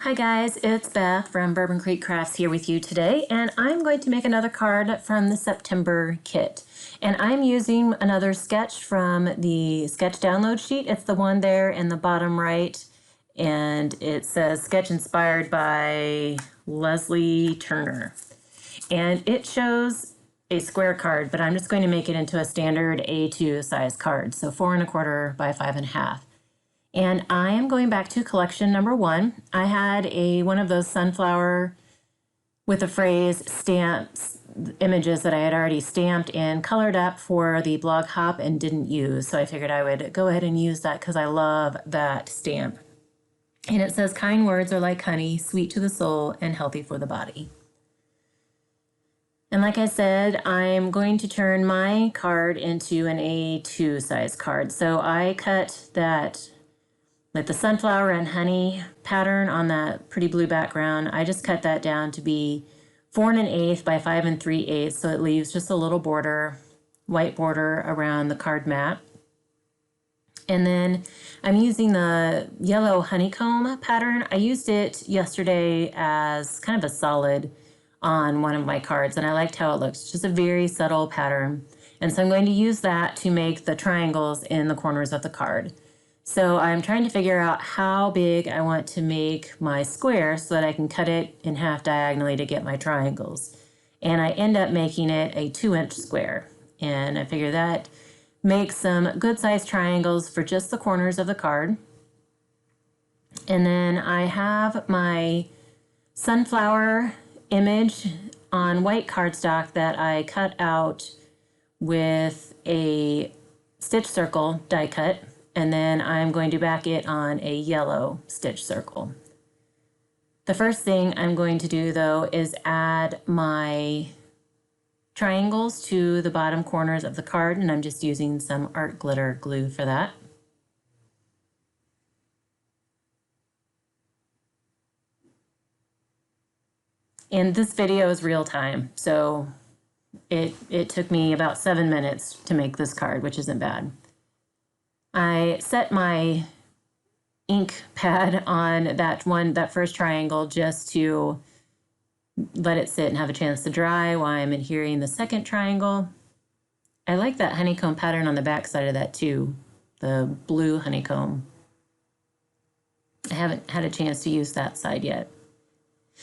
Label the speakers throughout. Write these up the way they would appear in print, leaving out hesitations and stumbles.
Speaker 1: Hi guys, it's Beth from Bourbon Creek Crafts here with you today, and I'm going to make another card from the September kit. And I'm using another sketch from the sketch download sheet. It's the one there in the bottom right, and it says sketch inspired by Leslie Turner. And it shows a square card, but I'm just going to make it into a standard A2 size card, so 4¼ by 5½. And I am going back to collection number 1. I had one of those sunflower with a phrase stamps images that I had already stamped and colored up for the blog hop and didn't use. So I figured I would go ahead and use that because I love that stamp. And it says, kind words are like honey, sweet to the soul and healthy for the body. And like I said, I'm going to turn my card into an A2 size card. So I cut that, like the sunflower and honey pattern on that pretty blue background, I just cut that down to be 4⅛ by 5�3/8, so it leaves just a little border, white border around the card mat. And then I'm using the yellow honeycomb pattern. I used it yesterday as kind of a solid on one of my cards, and I liked how it looks. Just a very subtle pattern. And so I'm going to use that to make the triangles in the corners of the card. So I'm trying to figure out how big I want to make my square so that I can cut it in half diagonally to get my triangles. And I end up making it a 2-inch square. And I figure that makes some good sized triangles for just the corners of the card. And then I have my sunflower image on white cardstock that I cut out with a stitch circle die cut. And then I'm going to back it on a yellow stitch circle. The first thing I'm going to do though is add my triangles to the bottom corners of the card, and I'm just using some art glitter glue for that. And this video is real time, so it took me about 7 minutes to make this card, which isn't bad. I set my ink pad on that first triangle just to let it sit and have a chance to dry while I'm adhering the second triangle. I like that honeycomb pattern on the back side of that too, the blue honeycomb. I haven't had a chance to use that side yet.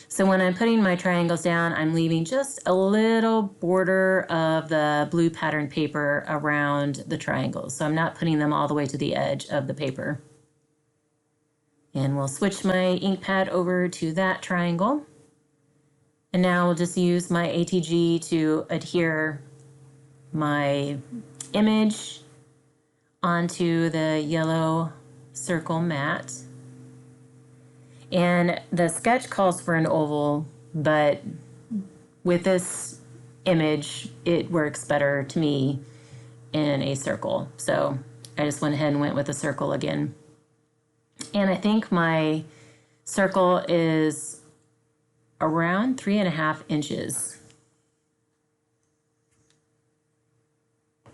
Speaker 1: So when I'm putting my triangles down, I'm leaving just a little border of the blue pattern paper around the triangles. So I'm not putting them all the way to the edge of the paper. And we'll switch my ink pad over to that triangle. And now we'll just use my ATG to adhere my image onto the yellow circle mat. And the sketch calls for an oval, but with this image, it works better to me in a circle. So I just went ahead and went with a circle again. And I think my circle is around 3½ inches.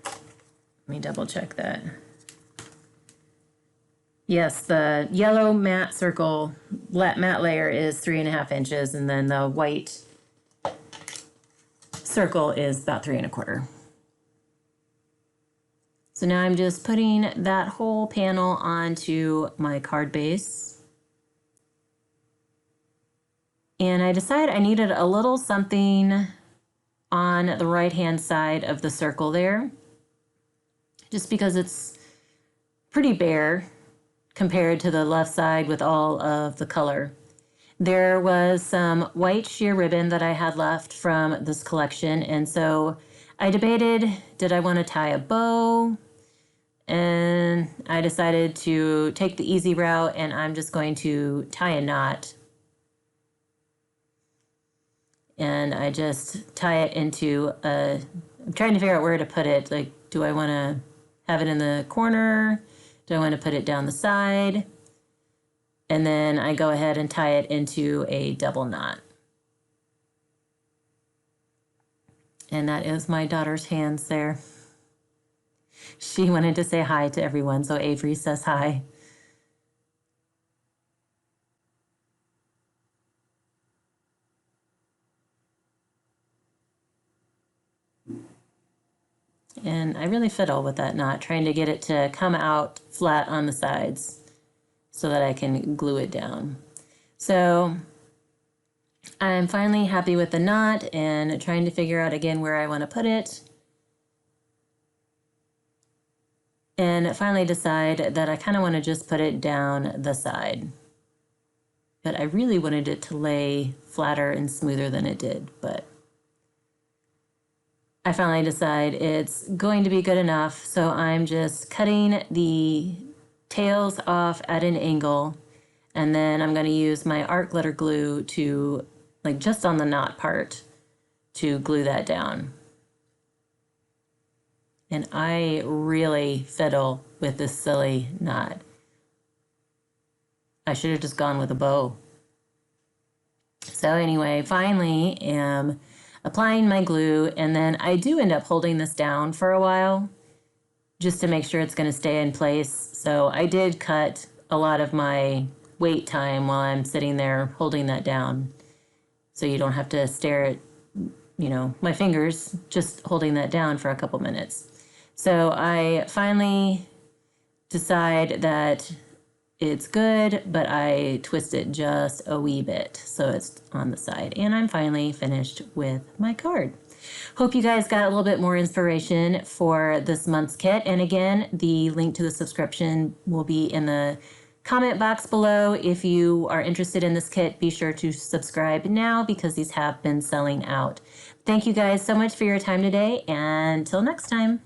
Speaker 1: Let me double check that. Yes, the yellow matte circle, matte layer is 3½ inches, and then the white circle is about 3¼ So now I'm just putting that whole panel onto my card base. And I decided I needed a little something on the right-hand side of the circle there, just because it's pretty bare compared to the left side with all of the color. There was some white sheer ribbon that I had left from this collection, and so I debated, did I want to tie a bow? And I decided to take the easy route, and I'm just going to tie a knot. And I just tie it into I'm trying to figure out where to put it. Like, do I want to have it in the corner? Do I want to put it down the side? And then I go ahead and tie it into a double knot. And that is my daughter's hands there. She wanted to say hi to everyone, so Avery says hi. and I really fiddle with that knot, trying to get it to come out flat on the sides so that I can glue it down. So I'm finally happy with the knot and trying to figure out again where I want to put it. And finally decide that I kind of want to just put it down the side. But I really wanted it to lay flatter and smoother than it did, but I finally decide it's going to be good enough. So I'm just cutting the tails off at an angle, and then I'm going to use my art glitter glue to, like, just on the knot part to glue that down. And I really fiddle with this silly knot. I should have just gone with a bow. So anyway, finally am applying my glue, and then I do end up holding this down for a while just to make sure it's going to stay in place. So I did cut a lot of my wait time while I'm sitting there holding that down, so you don't have to stare at, you know, my fingers, just holding that down for a couple minutes. So I finally decide that it's good, but I twist it just a wee bit so it's on the side. And I'm finally finished with my card. Hope you guys got a little bit more inspiration for this month's kit. And again, the link to the subscription will be in the comment box below. If you are interested in this kit, be sure to subscribe now because these have been selling out. Thank you guys so much for your time today, and until next time.